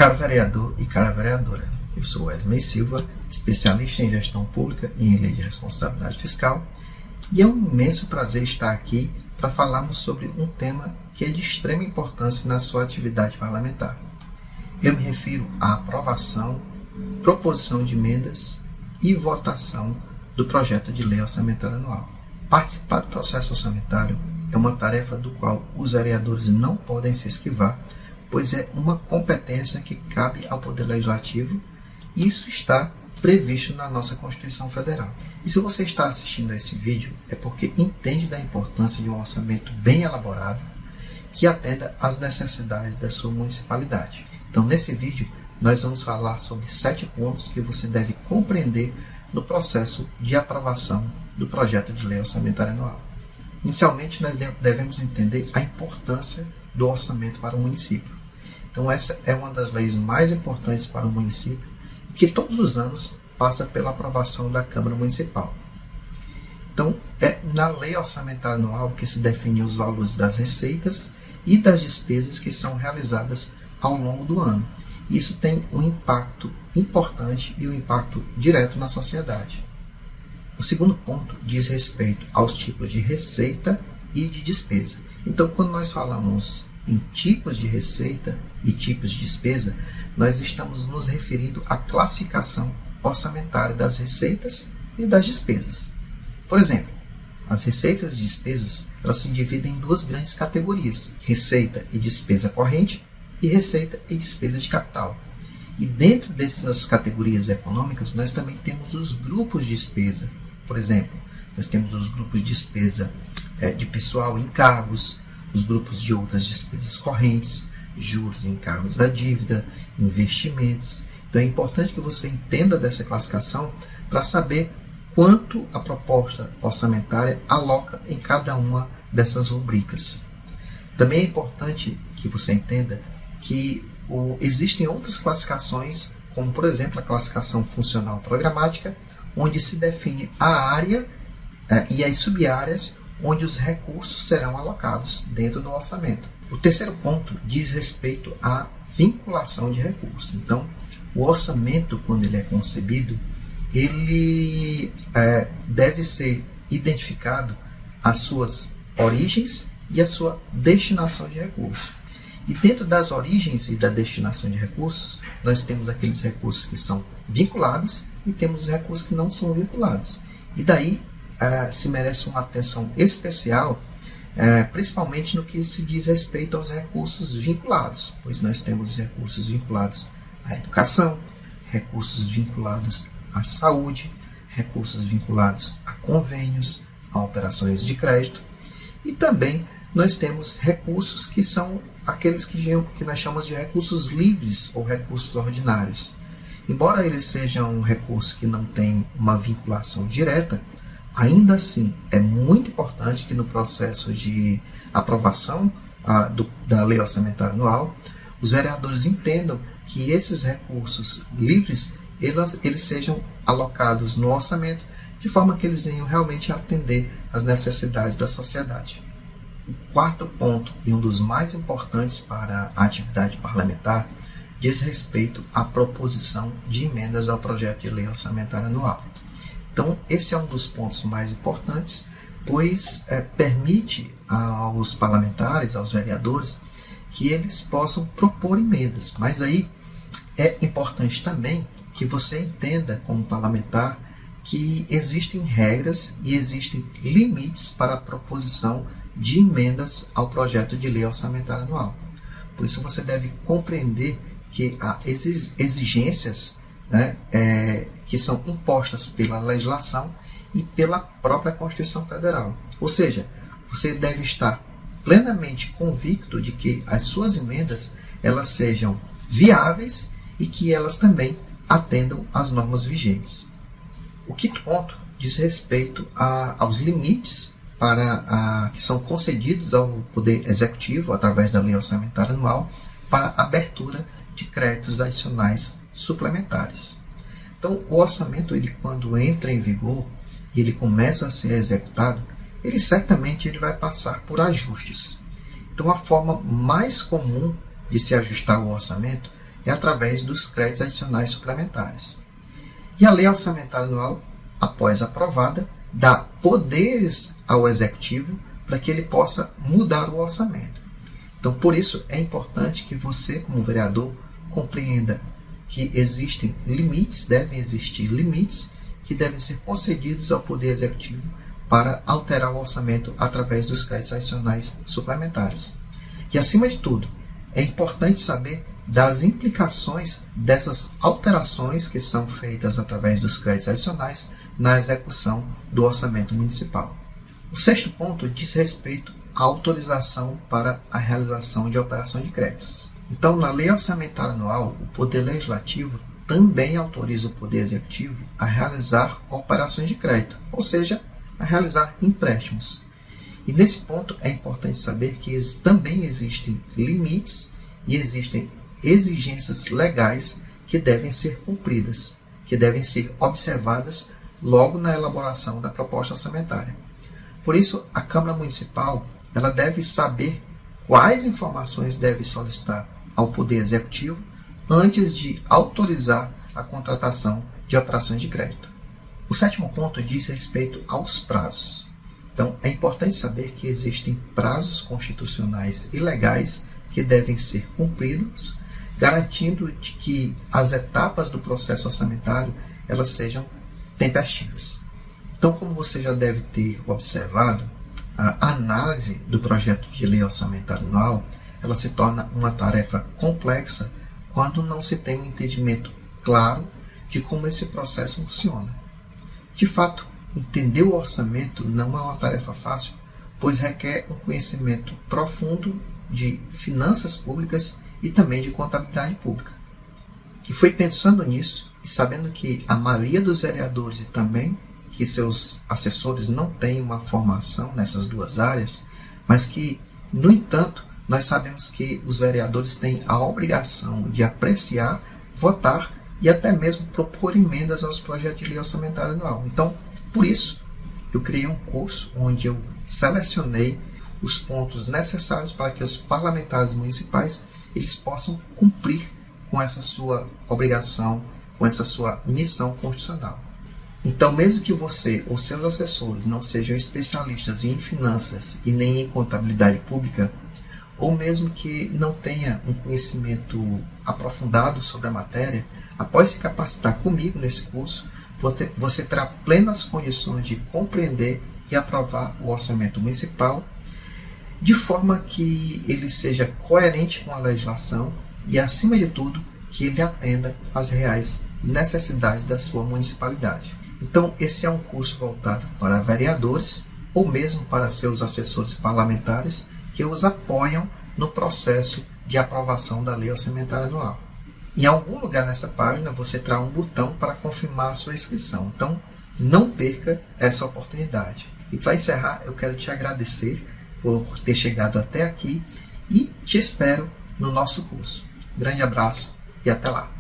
Caro vereador e cara vereadora, eu sou Wesley Silva, especialista em gestão pública e em lei de responsabilidade fiscal, e é um imenso prazer estar aqui para falarmos sobre um tema que é de extrema importância na sua atividade parlamentar. Eu me refiro à aprovação, proposição de emendas e votação do projeto de lei orçamentária anual. Participar do processo orçamentário é uma tarefa do qual os vereadores não podem se esquivar, pois é uma competência que cabe ao Poder Legislativo e isso está previsto na nossa Constituição Federal. E se você está assistindo a esse vídeo, é porque entende da importância de um orçamento bem elaborado que atenda às necessidades da sua municipalidade. Então, nesse vídeo, nós vamos falar sobre 7 pontos que você deve compreender no processo de aprovação do projeto de lei orçamentária anual. Inicialmente, nós devemos entender a importância do orçamento para o município. Então, essa é uma das leis mais importantes para o município, que todos os anos passa pela aprovação da Câmara Municipal. Então, é na lei orçamentária anual que se definem os valores das receitas e das despesas que são realizadas ao longo do ano. Isso tem um impacto importante e um impacto direto na sociedade. O segundo ponto diz respeito aos tipos de receita e de despesa. Então, quando nós falamos em tipos de receita e tipos de despesa, nós estamos nos referindo à classificação orçamentária das receitas e das despesas. Por exemplo, as receitas e despesas elas se dividem em duas grandes categorias: receita e despesa corrente e receita e despesa de capital. E dentro dessas categorias econômicas, nós também temos os grupos de despesa. Por exemplo, nós temos os grupos de despesa de pessoal e encargos, os grupos de outras despesas correntes, juros e encargos da dívida, investimentos. Então é importante que você entenda dessa classificação para saber quanto a proposta orçamentária aloca em cada uma dessas rubricas. Também é importante que você entenda que existem outras classificações, como por exemplo a classificação funcional programática, onde se define a área e as sub-áreas onde os recursos serão alocados dentro do orçamento. O terceiro ponto diz respeito à vinculação de recursos. Então, o orçamento, quando ele é concebido, ele deve ser identificado as suas origens e a sua destinação de recursos. E dentro das origens e da destinação de recursos, nós temos aqueles recursos que são vinculados e temos os recursos que não são vinculados. E daí se merece uma atenção especial, principalmente no que se diz respeito aos recursos vinculados, pois nós temos recursos vinculados à educação, recursos vinculados à saúde, recursos vinculados a convênios, a operações de crédito, e também nós temos recursos que são aqueles que nós chamamos de recursos livres ou recursos ordinários. Embora eles sejam um recurso que não tem uma vinculação direta, ainda assim é muito importante que no processo de aprovação da lei orçamentária anual, os vereadores entendam que esses recursos livres eles sejam alocados no orçamento de forma que eles venham realmente atender às necessidades da sociedade. O quarto ponto, e um dos mais importantes para a atividade parlamentar, diz respeito à proposição de emendas ao projeto de lei orçamentária anual. Então, esse é um dos pontos mais importantes, pois permite aos parlamentares, aos vereadores, que eles possam propor emendas. Mas aí é importante também que você entenda, como parlamentar, que existem regras e existem limites para a proposição de emendas ao projeto de lei orçamentária anual. Por isso você deve compreender que há exigências que são impostas pela legislação e pela própria Constituição Federal. Ou seja, você deve estar plenamente convicto de que as suas emendas elas sejam viáveis e que elas também atendam às normas vigentes. O quinto ponto diz respeito aos limites que são concedidos ao Poder Executivo através da lei orçamentária anual para a abertura de créditos adicionais suplementares. Então, o orçamento, quando entra em vigor e ele começa a ser executado, certamente ele vai passar por ajustes. Então, a forma mais comum de se ajustar o orçamento é através dos créditos adicionais suplementares. E a Lei Orçamentária Anual, após aprovada, dá poderes ao Executivo para que ele possa mudar o orçamento. Então, por isso, é importante que você, como vereador, compreenda que existem limites, devem existir limites que devem ser concedidos ao Poder Executivo para alterar o orçamento através dos créditos adicionais suplementares. E, acima de tudo, é importante saber das implicações dessas alterações que são feitas através dos créditos adicionais na execução do orçamento municipal. O sexto ponto diz respeito à autorização para a realização de operações de créditos. Então, na Lei Orçamentária Anual, o Poder Legislativo também autoriza o Poder Executivo a realizar operações de crédito, ou seja, a realizar empréstimos. E nesse ponto é importante saber que também existem limites e existem exigências legais que devem ser cumpridas, que devem ser observadas logo na elaboração da proposta orçamentária. Por isso, a Câmara Municipal ela deve saber quais informações deve solicitar ao Poder Executivo antes de autorizar a contratação de operações de crédito. O sétimo ponto diz respeito aos prazos. Então, é importante saber que existem prazos constitucionais e legais que devem ser cumpridos, garantindo que as etapas do processo orçamentário elas sejam tempestivas. Então, como você já deve ter observado, a análise do projeto de lei orçamentária anual ela se torna uma tarefa complexa quando não se tem um entendimento claro de como esse processo funciona. De fato, entender o orçamento não é uma tarefa fácil, pois requer um conhecimento profundo de finanças públicas e também de contabilidade pública. E foi pensando nisso e sabendo que a maioria dos vereadores e também que seus assessores não têm uma formação nessas duas áreas, mas que, no entanto, nós sabemos que os vereadores têm a obrigação de apreciar, votar e até mesmo propor emendas aos projetos de lei orçamentária anual. Então, por isso, eu criei um curso onde eu selecionei os pontos necessários para que os parlamentares municipais eles possam cumprir com essa sua obrigação, com essa sua missão constitucional. Então, mesmo que você ou seus assessores não sejam especialistas em finanças e nem em contabilidade pública, ou mesmo que não tenha um conhecimento aprofundado sobre a matéria, após se capacitar comigo nesse curso, você terá plenas condições de compreender e aprovar o orçamento municipal de forma que ele seja coerente com a legislação e, acima de tudo, que ele atenda às reais necessidades da sua municipalidade. Então, esse é um curso voltado para vereadores ou mesmo para seus assessores parlamentares que os apoiam no processo de aprovação da Lei Orçamentária Anual. Em algum lugar nessa página você terá um botão para confirmar a sua inscrição. Então, não perca essa oportunidade. E para encerrar, eu quero te agradecer por ter chegado até aqui e te espero no nosso curso. Grande abraço e até lá!